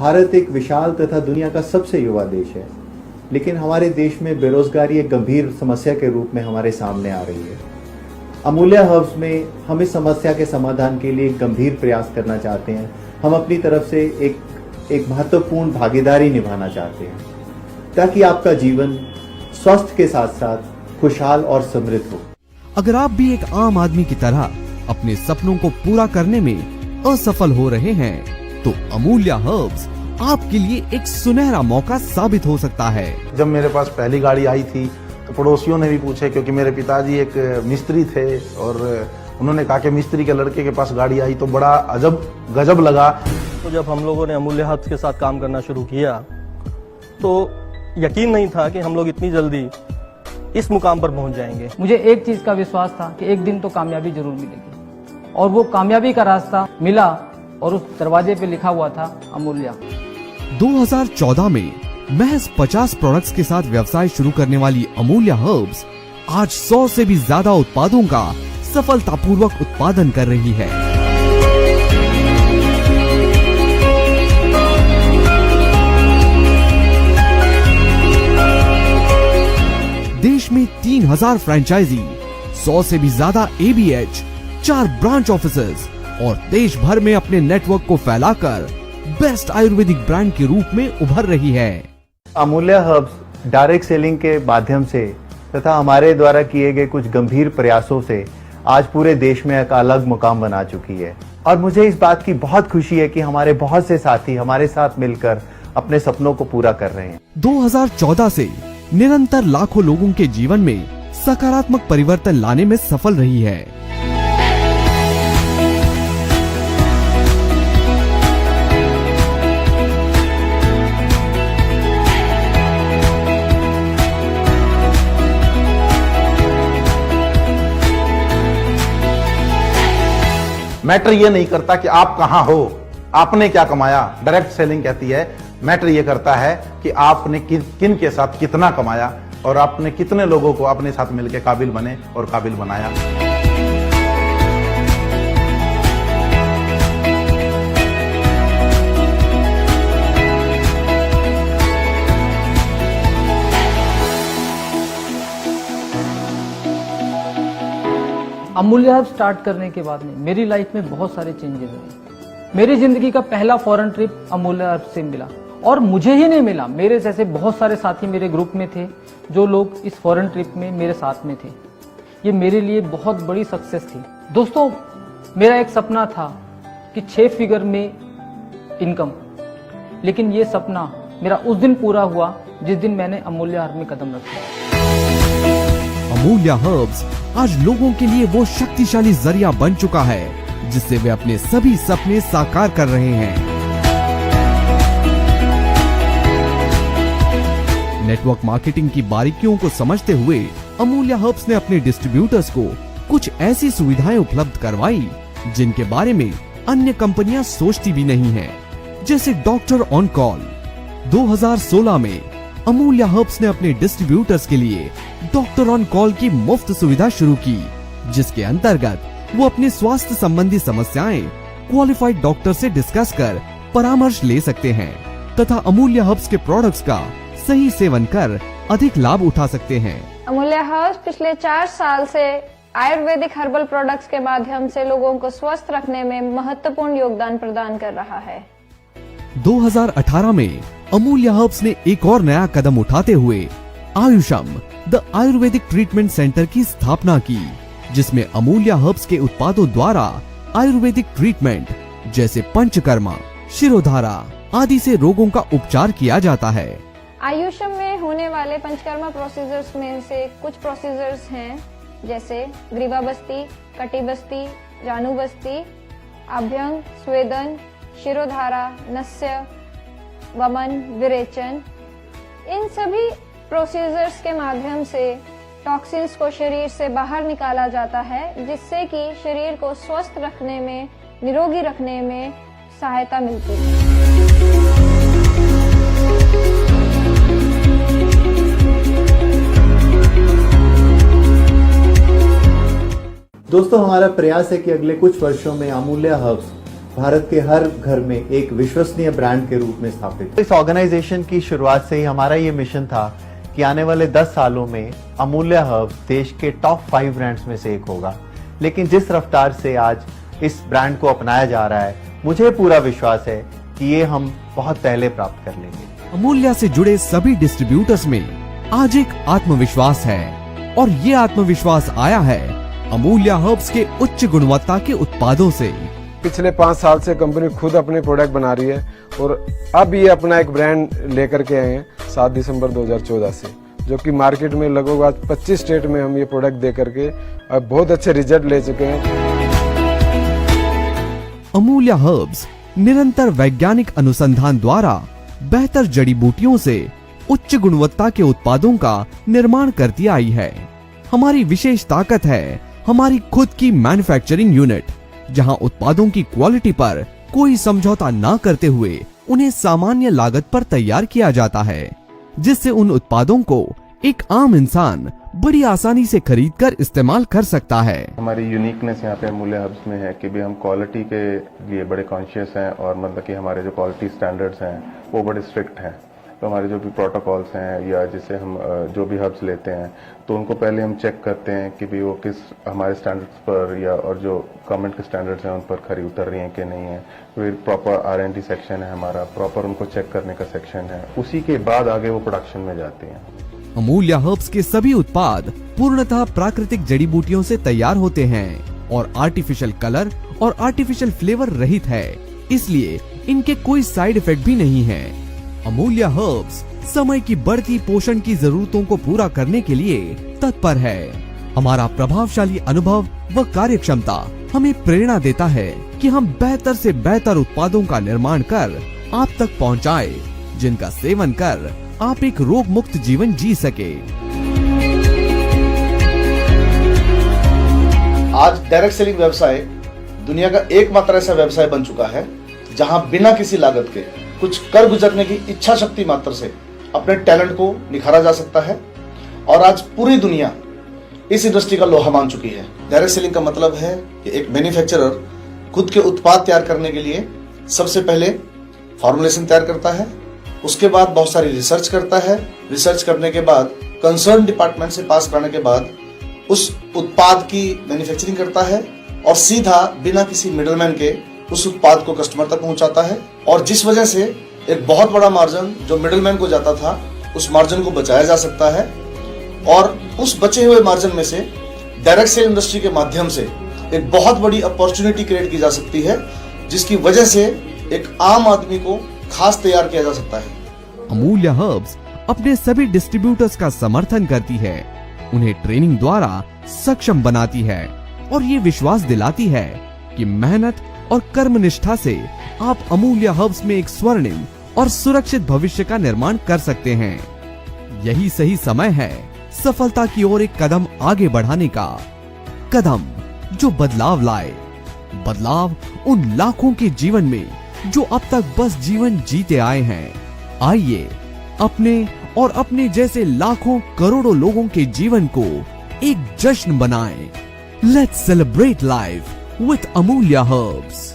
भारत एक विशाल तथा दुनिया का सबसे युवा देश है, लेकिन हमारे देश में बेरोजगारी एक गंभीर समस्या के रूप में हमारे सामने आ रही है। अमूल्या हर्ब्स में हम इस समस्या के समाधान के लिए एक गंभीर प्रयास करना चाहते हैं। हम अपनी तरफ से एक महत्वपूर्ण भागीदारी निभाना चाहते हैं ताकि आपका जीवन स्वास्थ्य के साथ साथ खुशहाल और समृद्ध हो। अगर आप भी एक आम आदमी की तरह अपने सपनों को पूरा करने में असफल हो रहे हैं, तो अमूल्या हर्ब्स आपके लिए एक सुनहरा मौका साबित हो सकता है। जब मेरे पास पहली गाड़ी आई थी तो पड़ोसियों ने भी पूछे, क्योंकि मेरे पिताजी एक मिस्त्री थे और उन्होंने कहा कि मिस्त्री के लड़के के पास गाड़ी आई, तो बड़ा अजब गजब लगा। तो जब हम लोगों ने अमूल्या हर्ब्स के साथ काम करना शुरू किया तो यकीन नहीं था कि हम लोग इतनी जल्दी इस मुकाम पर पहुंच जाएंगे। मुझे एक चीज का विश्वास था कि एक दिन तो कामयाबी जरूर मिलेगी, और वो कामयाबी का रास्ता मिला और उस दरवाजे पे लिखा हुआ था अमूल्या। 2014 में महज 50 प्रोडक्ट्स के साथ व्यवसाय शुरू करने वाली अमूल्या हर्ब्स आज 100 से भी ज्यादा उत्पादों का सफलतापूर्वक उत्पादन कर रही है। देश में 3000 फ्रेंचाइजी, 100 से भी ज्यादा ABH, 4 ब्रांच ऑफिसेज और देश भर में अपने नेटवर्क को फैलाकर बेस्ट आयुर्वेदिक ब्रांड के रूप में उभर रही है। अमूल्या हर्ब्स डायरेक्ट सेलिंग के माध्यम से तथा हमारे द्वारा किए गए कुछ गंभीर प्रयासों से आज पूरे देश में एक अलग मुकाम बना चुकी है, और मुझे इस बात की बहुत खुशी है कि हमारे बहुत से साथी हमारे साथ मिलकर अपने सपनों को पूरा कर रहे हैं। 2014 से निरंतर लाखों लोगों के जीवन में सकारात्मक परिवर्तन लाने में सफल रही है। मैटर ये नहीं करता कि आप कहां हो, आपने क्या कमाया। डायरेक्ट सेलिंग कहती है मैटर ये करता है कि आपने किन के साथ कितना कमाया और आपने कितने लोगों को अपने साथ मिलकर काबिल बने और काबिल बनाया। अमूल्या हर्ब्स स्टार्ट करने के बाद में मेरी लाइफ में बहुत सारे चेंजेस हुए। मेरी जिंदगी का पहला फॉरेन ट्रिप अमूल्या हर्ब्स से मिला, और मुझे ही नहीं मिला, मेरे जैसे बहुत सारे साथी मेरे ग्रुप में थे जो लोग इस फॉरेन ट्रिप में मेरे साथ में थे। ये मेरे लिए बहुत बड़ी सक्सेस थी। दोस्तों, मेरा एक सपना था कि 6 फिगर में इनकम, लेकिन ये सपना मेरा उस दिन पूरा हुआ जिस दिन मैंने अमूल्या हर्ब में कदम रखा। अमूल्या हर्ब्स आज लोगों के लिए वो शक्तिशाली जरिया बन चुका है जिससे वे अपने सभी सपने साकार कर रहे हैं। नेटवर्क मार्केटिंग की बारीकियों को समझते हुए अमूल्या हर्ब्स ने अपने डिस्ट्रीब्यूटर्स को कुछ ऐसी सुविधाएं उपलब्ध करवाई जिनके बारे में अन्य कंपनियां सोचती भी नहीं हैं, जैसे डॉक्टर ऑन कॉल। 2016 में अमूल्या हर्ब्स ने अपने डिस्ट्रीब्यूटर्स के लिए डॉक्टर ऑन कॉल की मुफ्त सुविधा शुरू की, जिसके अंतर्गत वो अपने स्वास्थ्य संबंधी समस्याएं क्वालिफाइड डॉक्टर से डिस्कस कर परामर्श ले सकते हैं तथा अमूल्या हर्ब्स के प्रोडक्ट्स का सही सेवन कर अधिक लाभ उठा सकते हैं। अमूल्या हर्ब्स पिछले 4 साल से आयुर्वेदिक हर्बल प्रोडक्ट्स के माध्यम से लोगों को स्वस्थ रखने में महत्वपूर्ण योगदान प्रदान कर रहा है। 2018 में अमूल्या हर्ब्स ने एक और नया कदम उठाते हुए आयुषम द आयुर्वेदिक ट्रीटमेंट सेंटर की स्थापना की, जिसमें अमूल्या हर्ब्स के उत्पादों द्वारा आयुर्वेदिक ट्रीटमेंट जैसे पंचकर्मा, शिरोधारा आदि से रोगों का उपचार किया जाता है। आयुषम में होने वाले पंचकर्मा प्रोसीजर्स में से कुछ प्रोसीजर्स हैं, जैसे ग्रीवाबस्ती, कटिबस्ती, जानुबस्ती, अभ्यंग, स्वेदन, शिरोधारा, नस्य, वमन, विरेचन। इन सभी प्रोसीजर्स के माध्यम से टॉक्सिन्स को शरीर से बाहर निकाला जाता है, जिससे कि शरीर को स्वस्थ रखने में, निरोगी रखने में सहायता मिलती है। दोस्तों, हमारा प्रयास है कि अगले कुछ वर्षों में अमूल्या हर्ब्स भारत के हर घर में एक विश्वसनीय ब्रांड के रूप में स्थापित है। इस ऑर्गेनाइजेशन की शुरुआत से ही हमारा ये मिशन था कि आने वाले 10 सालों में अमूल्य हर्ब्स देश के टॉप 5 ब्रांड्स में से एक होगा। लेकिन जिस रफ्तार से आज इस ब्रांड को अपनाया जा रहा है, मुझे पूरा विश्वास है कि ये हम बहुत पहले प्राप्त कर लेंगे। अमूल्य से जुड़े सभी डिस्ट्रीब्यूटर्स में आज एक आत्मविश्वास है, और ये आत्मविश्वास आया है अमूल्य हर्ब्स के उच्च गुणवत्ता के उत्पादों से। पिछले 5 साल से कंपनी खुद अपने प्रोडक्ट बना रही है और अब ये अपना एक ब्रांड लेकर के आए हैं 7 दिसंबर 2014 से, जो कि मार्केट में लगभग आज 25 स्टेट में हम ये प्रोडक्ट दे करके अब बहुत अच्छे रिजल्ट ले चुके हैं। अमूल्य हर्ब्स निरंतर वैज्ञानिक अनुसंधान द्वारा बेहतर जड़ी बूटियों से उच्च गुणवत्ता के उत्पादों का निर्माण करती आई है। हमारी विशेष ताकत है हमारी खुद की मैन्युफैक्चरिंग यूनिट, जहां उत्पादों की क्वालिटी पर कोई समझौता ना करते हुए उन्हें सामान्य लागत पर तैयार किया जाता है, जिससे उन उत्पादों को एक आम इंसान बड़ी आसानी से खरीदकर इस्तेमाल कर सकता है। हमारी यूनिकनेस यहाँ पे अमूल्य हर्ब्स में है कि भी हम क्वालिटी के लिए बड़े कॉन्शियस हैं, और मतलब कि हमारे जो क्वालिटी स्टैंडर्ड्स हैं वो बड़े स्ट्रिक्ट हैं। तो हमारे जो भी प्रोटोकॉल्स हैं या जिससे हम जो भी हर्ब्स लेते हैं तो उनको पहले हम चेक करते हैं कि भी वो किस हमारे स्टैंडर्ड्स पर या और जो गवर्नमेंट के स्टैंडर्ड्स हैं उन पर खरी उतर रही हैं कि नहीं है। फिर प्रॉपर R&D सेक्शन है हमारा, प्रॉपर उनको चेक करने का सेक्शन है, उसी के बाद आगे वो प्रोडक्शन में जाती हैं। अमूल्य हर्ब्स के सभी उत्पाद पूर्णतः प्राकृतिक जड़ी बूटियों से तैयार होते हैं और आर्टिफिशियल कलर और आर्टिफिशियल फ्लेवर रहित है, इसलिए इनके कोई साइड इफेक्ट भी नहीं है। अमूल्य हर्ब्स समय की बढ़ती पोषण की जरूरतों को पूरा करने के लिए तत्पर है। हमारा प्रभावशाली अनुभव व कार्यक्षमता हमें प्रेरणा देता है कि हम बेहतर से बेहतर उत्पादों का निर्माण कर आप तक पहुंचाए, जिनका सेवन कर आप एक रोग मुक्त जीवन जी सके। आज डायरेक्ट सेलिंग व्यवसाय दुनिया का एकमात्र ऐसा व्यवसाय बन चुका है जहां बिना किसी लागत के कुछ कर गुजरने की इच्छा शक्ति मात्र से अपने टैलेंट को निखारा जा सकता है, और आज पूरी दुनिया इस इंडस्ट्री का लोहा मान चुकी है। डायरेक्ट सेलिंग का मतलब है कि एक मैन्युफैक्चरर खुद के उत्पाद तैयार करने के लिए सबसे पहले फॉर्मुलेशन तैयार करता है, उसके बाद बहुत सारी रिसर्च करता है, रिसर्च करने के बाद कंसर्न डिपार्टमेंट से पास कराने के बाद उस उत्पाद की मैन्युफैक्चरिंग करता है और सीधा बिना किसी मिडलमैन के उस उत्पाद को कस्टमर तक पहुंचाता है। और जिस वजह से एक बहुत बड़ा मार्जिन जो मिडलमैन को जाता था उस मार्जिन को बचाया जा सकता है, और उस बचे हुए मार्जिन में से डायरेक्ट सेल इंडस्ट्री के माध्यम से एक बहुत बड़ी अपॉर्चुनिटी क्रिएट की जा सकती है, जिसकी वजह से एक आम आदमी को खास तैयार किया जा सकता है। अमूल्य हर्ब्स अपने सभी डिस्ट्रीब्यूटर्स का समर्थन करती है, उन्हें ट्रेनिंग द्वारा सक्षम बनाती है और ये विश्वास दिलाती है कि मेहनत और कर्मनिष्ठा से आप अमूल्य हर्ब्स में एक स्वर्णिम और सुरक्षित भविष्य का निर्माण कर सकते हैं। यही सही समय है सफलता की ओर एक कदम आगे बढ़ाने का, कदम जो बदलाव लाए, बदलाव उन लाखों के जीवन में जो अब तक बस जीवन जीते आए हैं। आइए अपने और अपने जैसे लाखों करोड़ों लोगों के जीवन को एक जश्न बनाएं। लेट्स सेलिब्रेट लाइफ विथ अमूल्य हर्ब्स।